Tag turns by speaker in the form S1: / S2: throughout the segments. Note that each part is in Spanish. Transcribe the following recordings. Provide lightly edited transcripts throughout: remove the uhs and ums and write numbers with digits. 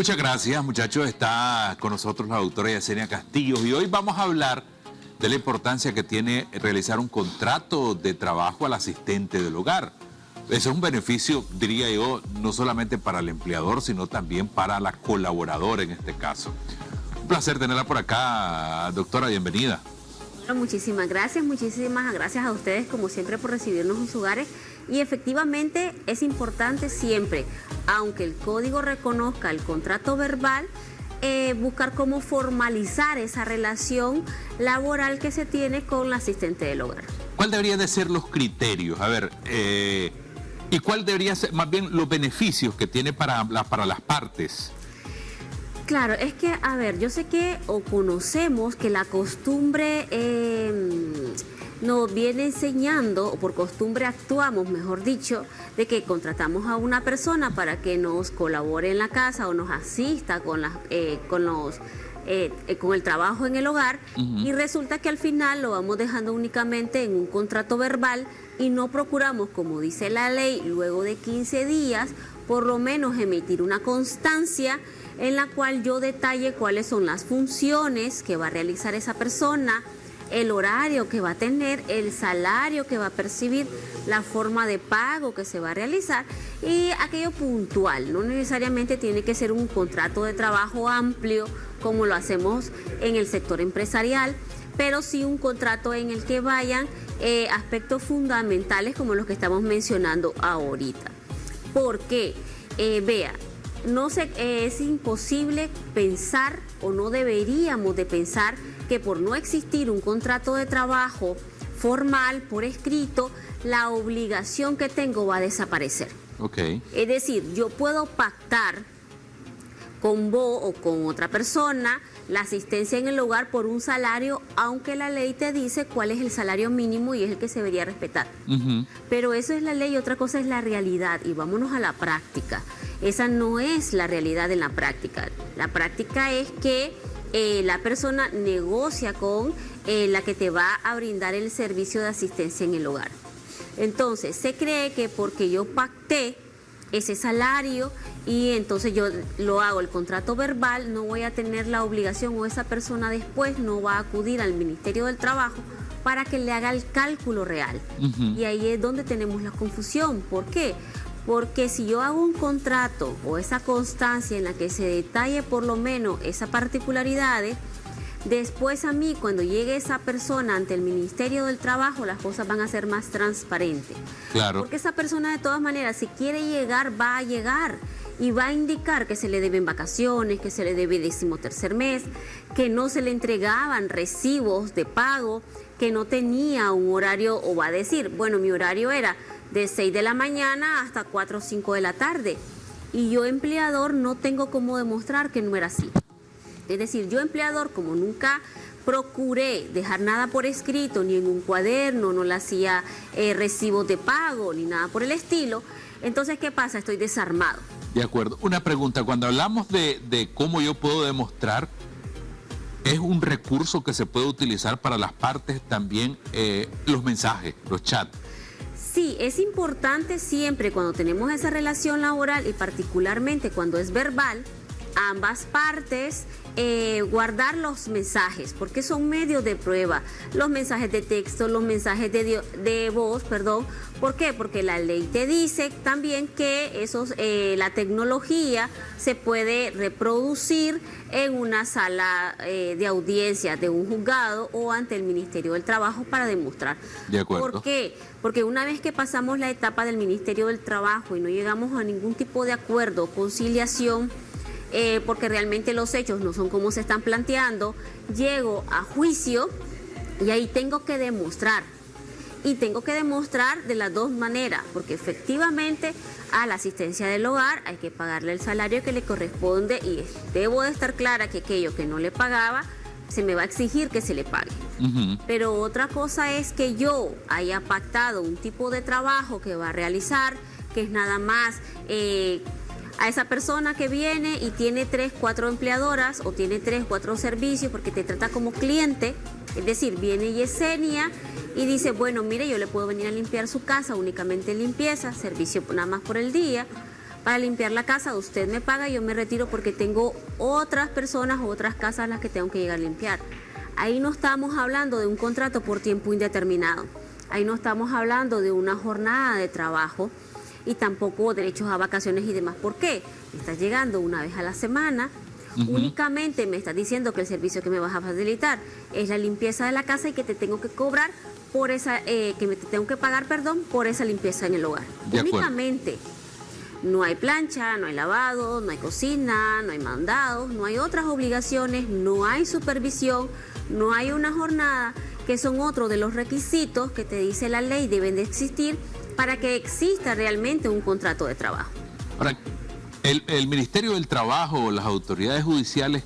S1: Muchas gracias, muchachos. Está con nosotros la doctora Yesenia Castillo y hoy vamos a hablar de la importancia que tiene realizar un contrato de trabajo al asistente del hogar. Eso es un beneficio, diría yo, no solamente para el empleador, sino también para la colaboradora en este caso. Un placer tenerla por acá, doctora, bienvenida.
S2: Bueno, muchísimas gracias a ustedes como siempre por recibirnos en sus hogares. Y efectivamente es importante siempre, aunque el código reconozca el contrato verbal, buscar cómo formalizar esa relación laboral que se tiene con la asistente del hogar.
S1: ¿Cuál deberían de ser los criterios? A ver, ¿y cuál debería ser más bien los beneficios que tiene para las partes?
S2: Claro, es que, a ver, yo sé que o conocemos que la costumbre nos viene enseñando, o por costumbre actuamos, mejor dicho, de que contratamos a una persona para que nos colabore en la casa o nos asista con el trabajo en el hogar, y resulta que al final lo vamos dejando únicamente en un contrato verbal y no procuramos, como dice la ley, luego de 15 días, por lo menos emitir una constancia en la cual yo detalle cuáles son las funciones que va a realizar esa persona, el horario que va a tener, el salario que va a percibir, la forma de pago que se va a realizar y aquello puntual. No necesariamente tiene que ser un contrato de trabajo amplio como lo hacemos en el sector empresarial, pero sí un contrato en el que vayan aspectos fundamentales como los que estamos mencionando ahorita. ¿Por qué? Vea, es imposible pensar o no deberíamos de pensar que por no existir un contrato de trabajo formal, por escrito, la obligación que tengo va a desaparecer.
S1: Okay.
S2: Es decir, yo puedo pactar con vos o con otra persona la asistencia en el hogar por un salario, aunque la ley te dice cuál es el salario mínimo y es el que se debería respetar. Pero eso es la ley y otra cosa es la realidad, y vámonos a la práctica. Esa no es la realidad en la práctica. La práctica es que la persona negocia con la que te va a brindar el servicio de asistencia en el hogar. Entonces, se cree que porque yo pacté ese salario y entonces yo lo hago el contrato verbal, no voy a tener la obligación, o esa persona después no va a acudir al Ministerio del Trabajo para que le haga el cálculo real. Y ahí es donde tenemos la confusión. ¿Por qué? Porque si yo hago un contrato o esa constancia en la que se detalle por lo menos esas particularidades, después a mí, cuando llegue esa persona ante el Ministerio del Trabajo, las cosas van a ser más transparentes.
S1: Claro.
S2: Porque esa persona de todas maneras, si quiere llegar, va a llegar y va a indicar que se le deben vacaciones, que se le debe 13º mes, que no se le entregaban recibos de pago, que no tenía un horario, o va a decir, bueno, mi horario era de 6 de la mañana hasta 4 o 5 de la tarde. Y yo, empleador, no tengo cómo demostrar que no era así. Es decir, yo, empleador, como nunca procuré dejar nada por escrito, ni en un cuaderno, no le hacía recibos de pago, ni nada por el estilo, entonces, ¿qué pasa? Estoy desarmado.
S1: De acuerdo. Una pregunta, cuando hablamos de cómo yo puedo demostrar, ¿es un recurso que se puede utilizar para las partes también los mensajes, los chats?
S2: Sí, es importante siempre cuando tenemos esa relación laboral y particularmente cuando es verbal, ambas partes guardar los mensajes, porque son medios de prueba, los mensajes de texto, los mensajes de voz, perdón. ¿Por qué? Porque la ley te dice también que la tecnología se puede reproducir en una sala de audiencia de un juzgado o ante el Ministerio del Trabajo para demostrar.
S1: De acuerdo.
S2: ¿Por qué? Porque una vez que pasamos la etapa del Ministerio del Trabajo y no llegamos a ningún tipo de acuerdo, conciliación, porque realmente los hechos no son como se están planteando, llego a juicio y ahí tengo que demostrar. Y tengo que demostrar de las dos maneras, porque efectivamente a la asistencia del hogar hay que pagarle el salario que le corresponde y debo de estar clara que aquello que no le pagaba se me va a exigir que se le pague. Pero otra cosa es que yo haya pactado un tipo de trabajo que va a realizar, que es nada más a esa persona que viene y tiene 3, 4 empleadoras o tiene 3, 4 servicios porque te trata como cliente. Es decir, viene Yesenia y dice, bueno, mire, yo le puedo venir a limpiar su casa, únicamente limpieza, servicio nada más por el día, para limpiar la casa, usted me paga y yo me retiro porque tengo otras personas o otras casas a las que tengo que llegar a limpiar. Ahí no estamos hablando de un contrato por tiempo indeterminado. Ahí no estamos hablando de una jornada de trabajo y tampoco derechos a vacaciones y demás. ¿Por qué? Estás llegando una vez a la semana, únicamente me estás diciendo que el servicio que me vas a facilitar es la limpieza de la casa y que te tengo que cobrar por esa, que te tengo que pagar, perdón, por esa limpieza en el hogar. Únicamente. No hay plancha, no hay lavado, no hay cocina, no hay mandados, no hay otras obligaciones, no hay supervisión, no hay una jornada, que son otros de los requisitos que te dice la ley deben de existir para que exista realmente un contrato de trabajo.
S1: Ahora, el Ministerio del Trabajo o las autoridades judiciales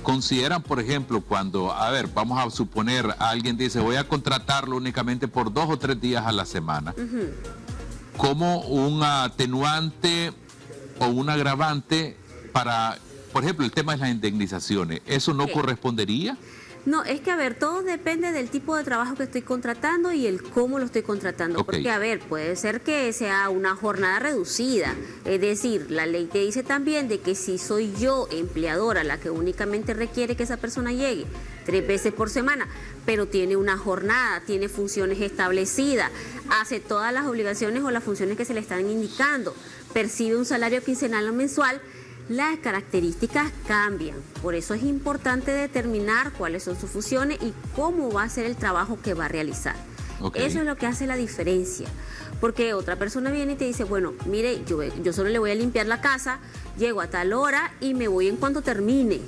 S1: consideran, por ejemplo, cuando, a ver, vamos a suponer, alguien dice, voy a contratarlo únicamente por 2 o 3 días a la semana, como un atenuante o un agravante para, por ejemplo, el tema de las indemnizaciones, ¿eso no correspondería?
S2: No, es que a ver, todo depende del tipo de trabajo que estoy contratando y el cómo lo estoy contratando. Porque a ver, puede ser que sea una jornada reducida. Es decir, la ley te dice también de que si soy yo empleadora la que únicamente requiere que esa persona llegue 3 veces por semana, pero tiene una jornada, tiene funciones establecidas, hace todas las obligaciones o las funciones que se le están indicando, percibe un salario quincenal o mensual, las características cambian. Por eso es importante determinar cuáles son sus funciones y cómo va a ser el trabajo que va a realizar. Eso es lo que hace la diferencia. Porque otra persona viene y te dice, bueno, mire, yo solo le voy a limpiar la casa, llego a tal hora y me voy en cuanto termine.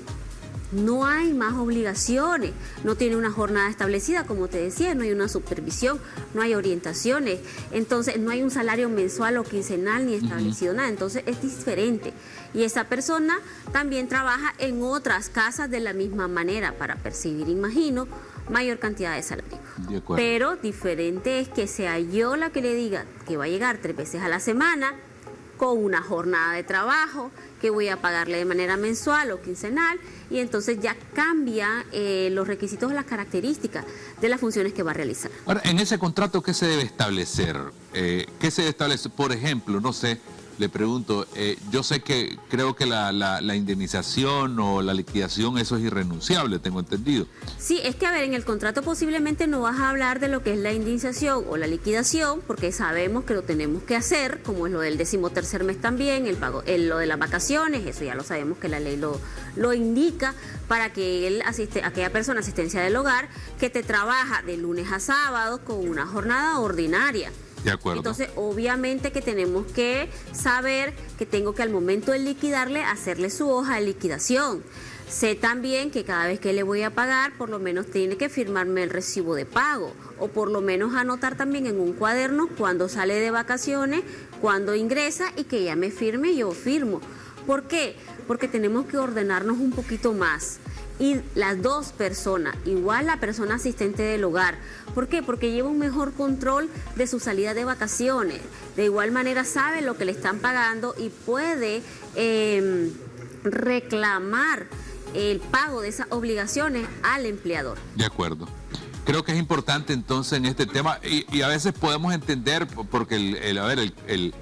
S2: No hay más obligaciones, no tiene una jornada establecida, como te decía, no hay una supervisión, no hay orientaciones, entonces no hay un salario mensual o quincenal ni establecido nada, entonces es diferente. Y esa persona también trabaja en otras casas de la misma manera para percibir, imagino, mayor cantidad de salario. Pero diferente es que sea yo la que le diga que va a llegar 3 veces a la semana, con una jornada de trabajo que voy a pagarle de manera mensual o quincenal, y entonces ya cambia los requisitos o las características de las funciones que va a realizar.
S1: Ahora, en ese contrato, ¿qué se debe establecer? ¿Qué se debe establecer? Por ejemplo, no sé, le pregunto, yo sé que creo que la indemnización o la liquidación, eso es irrenunciable, tengo entendido.
S2: Sí, es que a ver, en el contrato posiblemente no vas a hablar de lo que es la indemnización o la liquidación, porque sabemos que lo tenemos que hacer, como es lo del 13º mes también, el pago, lo de las vacaciones, eso ya lo sabemos que la ley lo indica, para que aquella persona asistencia del hogar que te trabaja de lunes a sábado con una jornada ordinaria.
S1: De acuerdo.
S2: Entonces, obviamente que tenemos que saber que tengo que al momento de liquidarle, hacerle su hoja de liquidación. Sé también que cada vez que le voy a pagar, por lo menos tiene que firmarme el recibo de pago, o por lo menos anotar también en un cuaderno cuando sale de vacaciones, cuando ingresa, y que ella me firme y yo firmo. ¿Por qué? Porque tenemos que ordenarnos un poquito más. Y las dos personas, igual la persona asistente del hogar. ¿Por qué? Porque lleva un mejor control de su salida de vacaciones. De igual manera sabe lo que le están pagando y puede reclamar el pago de esas obligaciones al empleador.
S1: De acuerdo. Creo que es importante entonces en este tema, y a veces podemos entender, porque el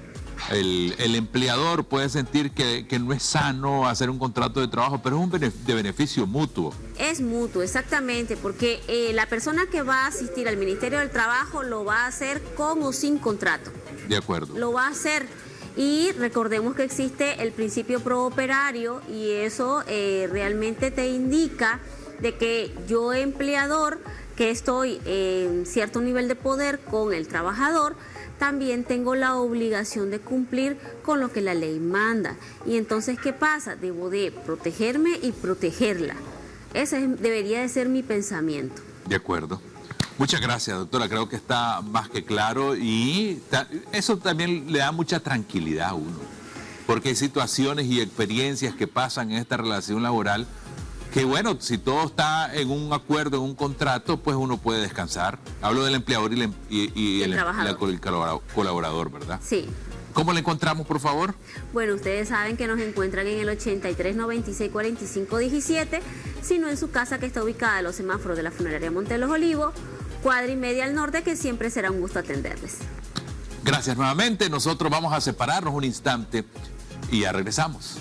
S1: empleador puede sentir que no es sano hacer un contrato de trabajo, pero es un de beneficio mutuo.
S2: Es mutuo, exactamente, porque la persona que va a asistir al Ministerio del Trabajo lo va a hacer con o sin contrato.
S1: De acuerdo.
S2: Lo va a hacer. Y recordemos que existe el principio prooperario y eso realmente te indica de que yo, empleador, que estoy en cierto nivel de poder con el trabajador, también tengo la obligación de cumplir con lo que la ley manda. Y entonces, ¿qué pasa? Debo de protegerme y protegerla. Ese debería de ser mi pensamiento.
S1: De acuerdo. Muchas gracias, doctora. Creo que está más que claro y eso también le da mucha tranquilidad a uno. Porque hay situaciones y experiencias que pasan en esta relación laboral que, bueno, si todo está en un acuerdo, en un contrato, pues uno puede descansar. Hablo del empleador y el colaborador, ¿verdad?
S2: Sí.
S1: ¿Cómo le encontramos, por favor?
S2: Bueno, ustedes saben que nos encuentran en el 83 96 45 17, sino en su casa, que está ubicada en los semáforos de la Funeraria Monte de los Olivos, cuadra y media al norte, que siempre será un gusto atenderles.
S1: Gracias nuevamente. Nosotros vamos a separarnos un instante y ya regresamos.